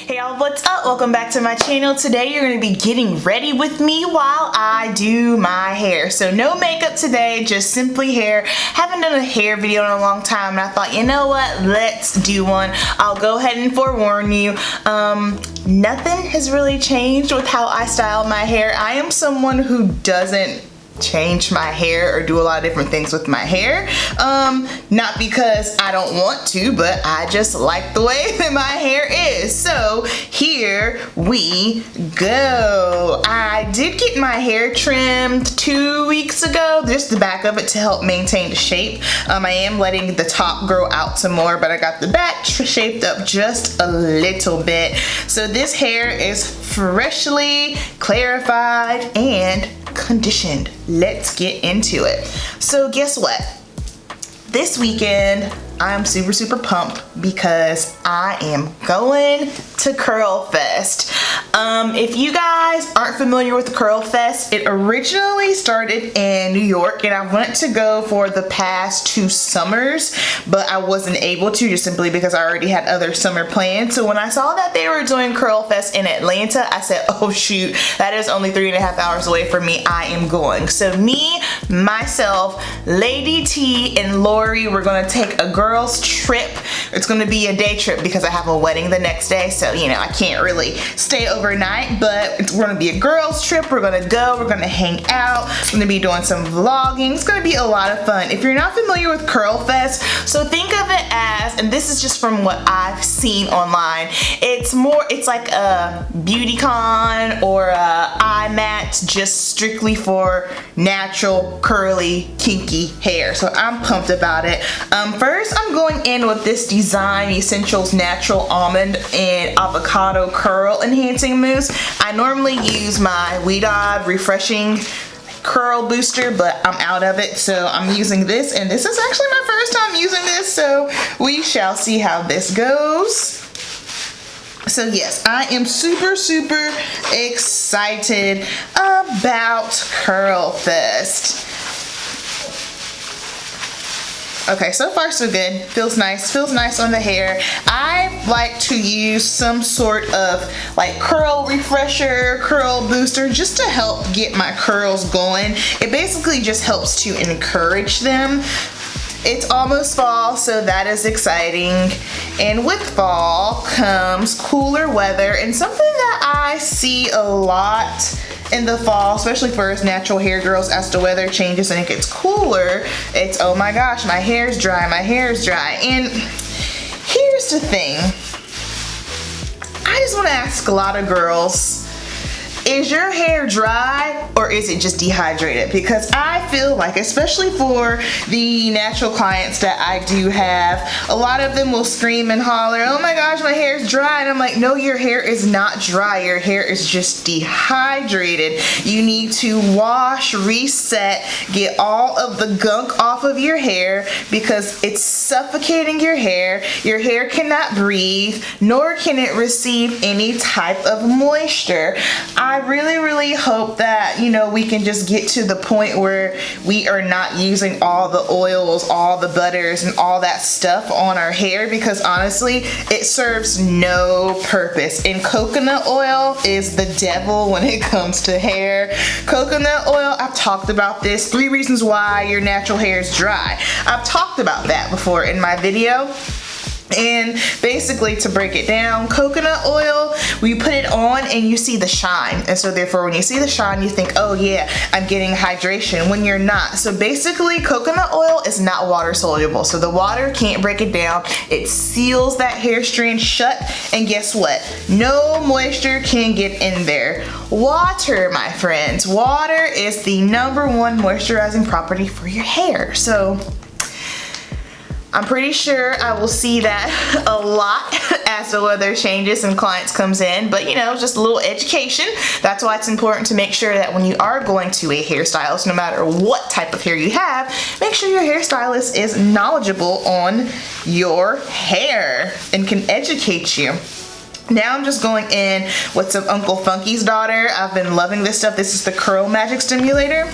Hey y'all, what's up? Welcome back to my channel. Today you're going to be getting ready with me while I do my hair. So no makeup today, just simply hair. Haven't done a hair video in a long time and I thought, you know what, let's do one. I'll go ahead and forewarn you, nothing has really changed with how I style my hair. I am someone who doesn't change my hair or do a lot of different things with my hair, not because I don't want to, but I just like the way that my hair is. So here we go. I did get my hair trimmed 2 weeks ago, just the back of it to help maintain the shape. I am letting the top grow out some more, but I got the back shaped up just a little bit. So this hair is freshly clarified and conditioned. Let's get into it. So guess what? This weekend I'm super pumped because I am going to Curl Fest. If you guys aren't familiar with the Curl Fest, it originally started in New York and I wanted to go for the past 2 summers, but I wasn't able to just simply because I already had other summer plans. So when I saw that they were doing Curl Fest in Atlanta, I said, oh shoot, that is only 3.5 hours away from me. I am going. So me, myself, Lady T, and Lori, we're gonna take a girls trip. It's gonna be a day trip because I have a wedding the next day, so you know I can't really stay overnight, but it's gonna be a girls trip. We're gonna go, we're gonna hang out, we're gonna be doing some vlogging. It's gonna be a lot of fun. If you're not familiar with Curl Fest, so think of it as, and this is just from what I've seen online, it's like a beauty con or a eye mat just strictly for natural curly kinky hair. So I'm pumped about it. First I'm going in with this Design Essentials Natural Almond and Avocado Curl Enhancing Mousse. I normally use my Ouidad Refreshing Curl Booster, but I'm out of it, so I'm using this, and this is actually my first time using this, so we shall see how this goes. So yes, I am super excited about Curl Fest. Okay, so far so good. Feels nice on the hair. I like to use some sort of like curl refresher, curl booster, just to help get my curls going. It basically just helps to encourage them. It's almost fall, so that is exciting. And with fall comes cooler weather, and something that I see a lot in the fall, especially for us natural hair girls, as the weather changes and it gets cooler, it's, oh my gosh, my hair's dry. And here's the thing. I just want to ask a lot of girls, is your hair dry or is it just dehydrated? Because I feel like, especially for the natural clients that I do have, a lot of them will scream and holler, oh my gosh, my hair is dry. And I'm like, no, your hair is not dry. Your hair is just dehydrated. You need to wash, reset, get all of the gunk off of your hair because it's suffocating your hair. Your hair cannot breathe, nor can it receive any type of moisture. I really hope that, you know, we can just get to the point where we are not using all the oils, all the butters, and all that stuff on our hair, because honestly, it serves no purpose. And coconut oil is the devil when it comes to hair. Coconut oil, I've talked about this, 3 reasons why your natural hair is dry. I've talked about that before in my video. And basically, to break it down, coconut oil, we put it on and you see the shine, and so therefore when you see the shine you think, oh yeah, I'm getting hydration, when you're not. So basically, coconut oil is not water soluble, so the water can't break it down. It seals that hair strand shut, and guess what? No moisture can get in there. Water, my friends, water is the #1 moisturizing property for your hair. So I'm pretty sure I will see that a lot as the weather changes and clients comes in, but you know, just a little education. That's why it's important to make sure that when you are going to a hairstylist, no matter what type of hair you have, make sure your hairstylist is knowledgeable on your hair and can educate you. Now I'm just going in with some Uncle Funky's Daughter. I've been loving this stuff. This is the Curl Magic Stimulator.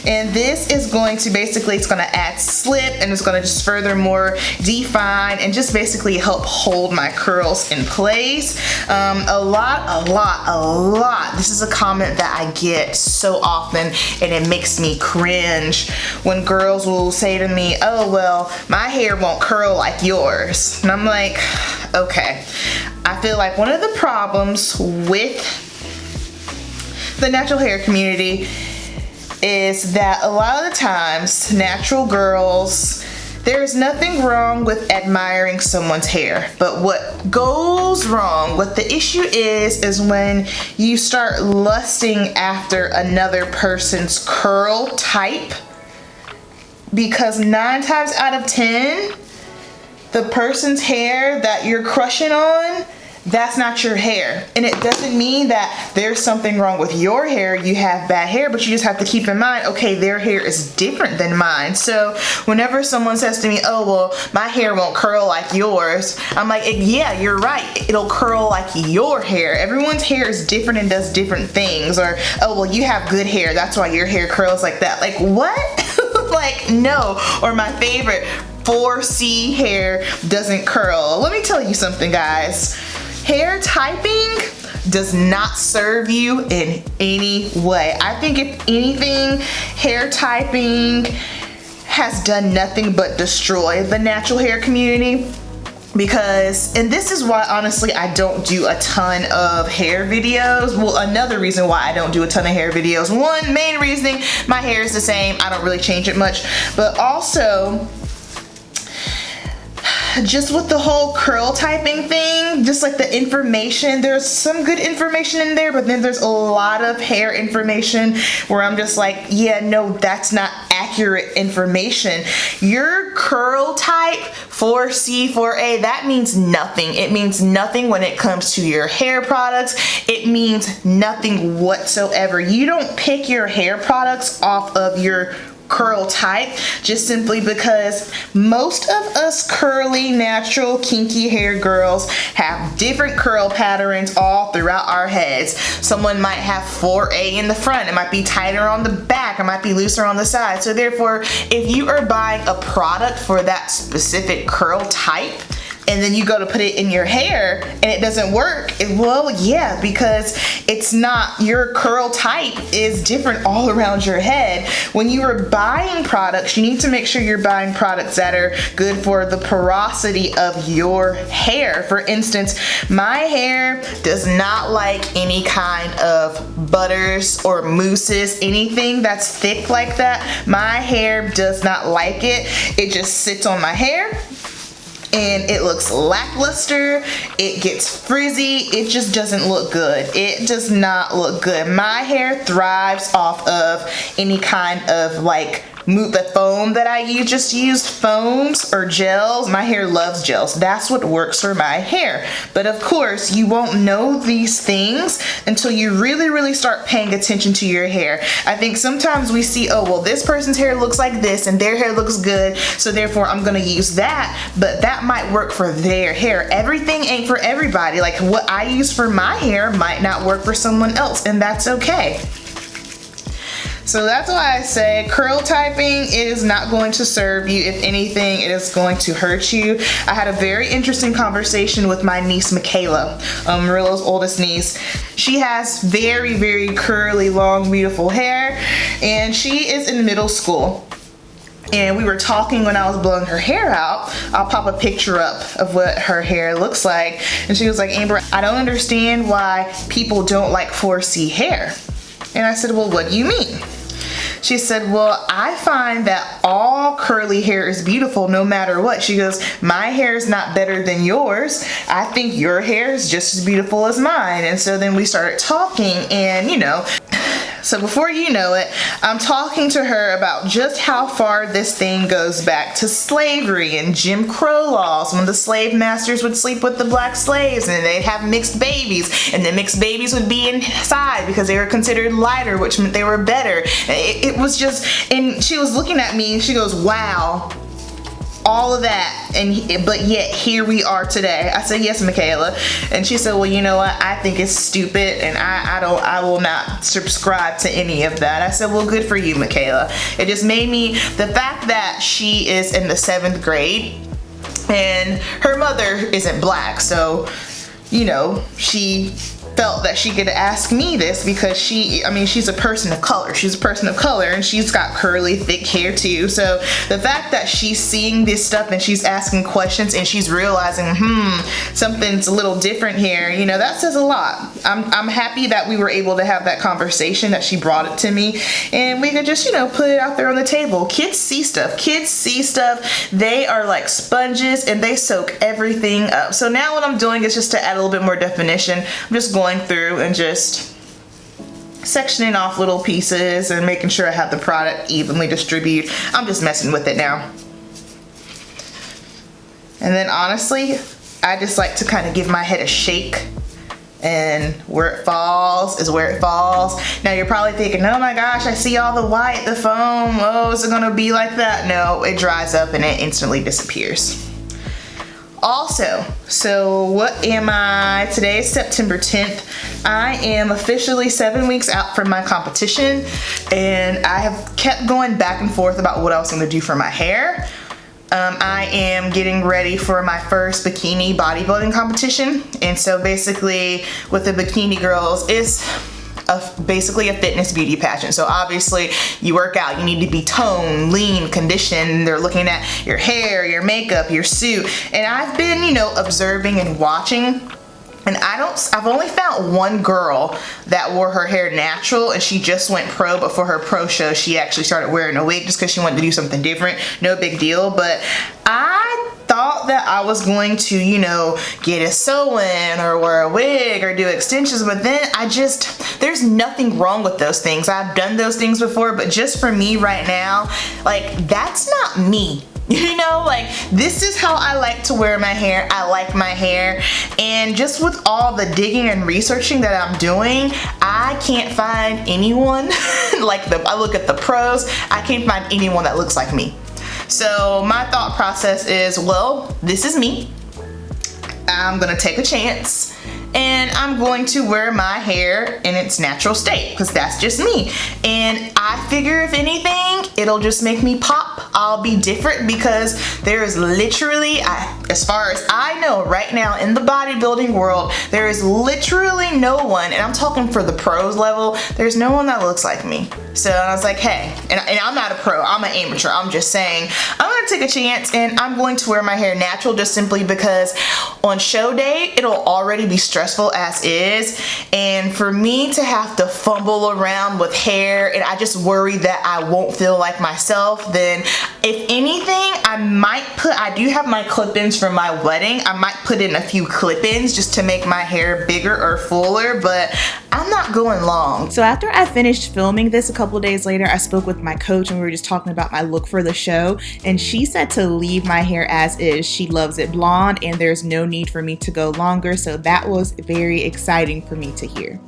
And this is going to basically, it's going to add slip, and it's going to just furthermore define and just basically help hold my curls in place. A lot. This is a comment that I get so often, and it makes me cringe when girls will say to me, oh, well, my hair won't curl like yours. And I'm like, okay. I feel like one of the problems with the natural hair community is that a lot of the times, natural girls, there's nothing wrong with admiring someone's hair, but what goes wrong, what the issue is when you start lusting after another person's curl type, because 9 times out of 10, the person's hair that you're crushing on, that's not your hair. And it doesn't mean that there's something wrong with your hair, you have bad hair, but you just have to keep in mind, okay, their hair is different than mine. So whenever someone says to me, oh, well, my hair won't curl like yours, I'm like, yeah, you're right, it'll curl like your hair. Everyone's hair is different and does different things. Or, oh, well, you have good hair, that's why your hair curls like that. Like, what? Like, no. Or my favorite, 4C hair doesn't curl. Let me tell you something, guys. Hair typing does not serve you in any way. I think if anything, hair typing has done nothing but destroy the natural hair community. Because, and this is why honestly I don't do a ton of hair videos. Well, another reason why I don't do a ton of hair videos. One main reason, my hair is the same, I don't really change it much. But also, just with the whole curl typing thing, just like the information, there's some good information in there, but then there's a lot of hair information where I'm just like, yeah, no, that's not accurate information. Your curl type, 4C, 4A, that means nothing. It means nothing when it comes to your hair products. It means nothing whatsoever. You don't pick your hair products off of your curl type just simply because most of us curly, natural, kinky hair girls have different curl patterns all throughout our heads. Someone might have 4A in the front, it might be tighter on the back, it might be looser on the side. So therefore, if you are buying a product for that specific curl type, and then you go to put it in your hair and it doesn't work, well, yeah, because it's not, your curl type is different all around your head. When you are buying products, you need to make sure you're buying products that are good for the porosity of your hair. For instance, my hair does not like any kind of butters or mousses, anything that's thick like that. My hair does not like it. It just sits on my hair and it looks lackluster, it gets frizzy, it just doesn't look good. It does not look good. My hair thrives off of any kind of like the foam that I just used, foams or gels. My hair loves gels. That's what works for my hair. But of course, you won't know these things until you really start paying attention to your hair. I think sometimes we see, oh, well, this person's hair looks like this and their hair looks good, so therefore I'm gonna use that, but that might work for their hair. Everything ain't for everybody. Like what I use for my hair might not work for someone else, and that's okay. So that's why I say curl typing, it is not going to serve you. If anything, it is going to hurt you. I had a very interesting conversation with my niece, Michaela, Marilla's oldest niece. She has very curly, long, beautiful hair, and she is in middle school. And we were talking when I was blowing her hair out. I'll pop a picture up of what her hair looks like. And she was like, Amber, I don't understand why people don't like 4C hair. And I said, well, what do you mean? She said, well, I find that all curly hair is beautiful no matter what. She goes, my hair is not better than yours. I think your hair is just as beautiful as mine. And so then we started talking, and you know, so before you know it, I'm talking to her about just how far this thing goes back to slavery and Jim Crow laws, when the slave masters would sleep with the black slaves and they'd have mixed babies, and the mixed babies would be inside because they were considered lighter, which meant they were better. It was just, and she was looking at me and she goes, wow, all of that, but yet here we are today. I said, yes, Michaela. And she said, well, you know what? I think it's stupid, and I will not subscribe to any of that. I said, well, good for you, Michaela. It just made me, the fact that she is in the 7th grade and her mother isn't black, so, you know, she felt that she could ask me this because she's a person of color. She's a person of color, and she's got curly, thick hair too. So the fact that she's seeing this stuff and she's asking questions and she's realizing, something's a little different here, you know, that says a lot. I'm happy that we were able to have that conversation, that she brought it to me, and we could just, you know, put it out there on the table. Kids see stuff. Kids see stuff. They are like sponges, and they soak everything up. So now what I'm doing is just to add a little bit more definition. I'm just going through and just sectioning off little pieces and making sure I have the product evenly distributed. I'm just messing with it now. And then honestly, I just like to kind of give my head a shake, and where it falls is where it falls. Now you're probably thinking, oh my gosh, I see all the white, the foam. Oh, is it gonna be like that? No, it dries up and it instantly disappears. Also, so what am I? Today is September 10th. I am officially 7 weeks out from my competition, and I have kept going back and forth about what I was gonna do for my hair. I am getting ready for my first bikini bodybuilding competition, and so basically with the Bikini Girls, it's basically a fitness beauty pageant. So obviously you work out, you need to be toned, lean, conditioned. They're looking at your hair, your makeup, your suit. And I've been, you know, observing and watching, and I've only found one girl that wore her hair natural, and she just went pro, but for her pro show she actually started wearing a wig just because she wanted to do something different. No big deal, but I thought that I was going to, you know, get a sew-in or wear a wig or do extensions, but then there's nothing wrong with those things. I've done those things before, but just for me right now, like, that's not me. You know, like, this is how I like to wear my hair. I like my hair, and just with all the digging and researching that I'm doing, I can't find anyone I look at the pros, I can't find anyone that looks like me. So my thought process is, well, this is me. I'm gonna take a chance, and I'm going to wear my hair in its natural state, because that's just me. And I figure if anything, it'll just make me pop. I'll be different, because there is literally, as far as I know right now in the bodybuilding world, there is literally no one, and I'm talking for the pros level, there's no one that looks like me. So I was like, hey, and I'm not a pro, I'm an amateur. I'm just saying, I'm gonna take a chance, and I'm going to wear my hair natural, just simply because on show day, it'll already be stressful as is, and for me to have to fumble around with hair, and I just worry that I won't feel like myself, then if anything, I do have my clip-ins from my wedding. I might put in a few clip-ins just to make my hair bigger or fuller, but I'm not going long. So after I finished filming this a couple of days later, I spoke with my coach, and we were just talking about my look for the show, and she said to leave my hair as is. She loves it blonde, and there's no need for me to go longer, so that was very exciting for me to hear.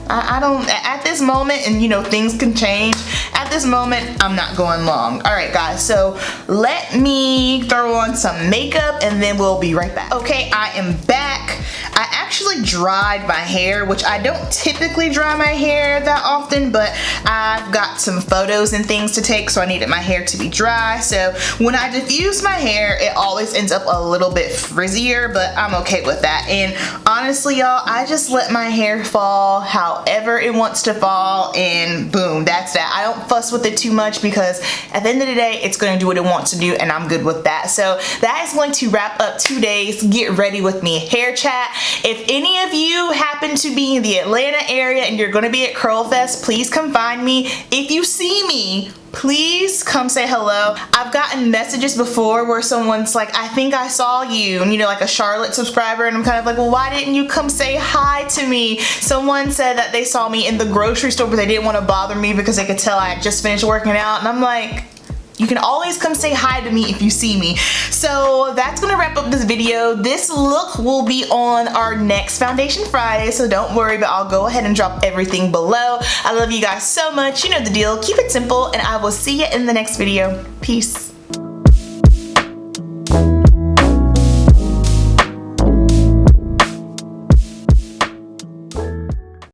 I don't, at this moment, and you know, things can change, at this moment, I'm not going long. All right, guys, so let me throw on some makeup, and then we'll be right back. Okay, I am back. I actually dried my hair, which I don't typically dry my hair that often, but I've got some photos and things to take, so I needed my hair to be dry. So when I diffuse my hair, it always ends up a little bit frizzier, but I'm okay with that. And honestly, y'all, I just let my hair fall however it wants to fall, and boom, that's that. I don't fuss with it too much, because at the end of the day, it's gonna do what it wants to do, and I'm good with that. So that is going to wrap up today's Get Ready With Me hair chat. If any of you happen to be in the Atlanta area and you're gonna be at Curl Fest, please come find me. If you see me, please come say hello. I've gotten messages before where someone's like, I think I saw you, and you know, like a Charlotte subscriber, and I'm kind of like, well, why didn't you come say hi to me? Someone said that they saw me in the grocery store, but they didn't want to bother me because they could tell I had just finished working out, and I'm like, you can always come say hi to me if you see me. So that's gonna wrap up this video. This look will be on our next Foundation Friday, so don't worry, but I'll go ahead and drop everything below. I love you guys so much. You know the deal. Keep it simple, and I will see you in the next video. Peace.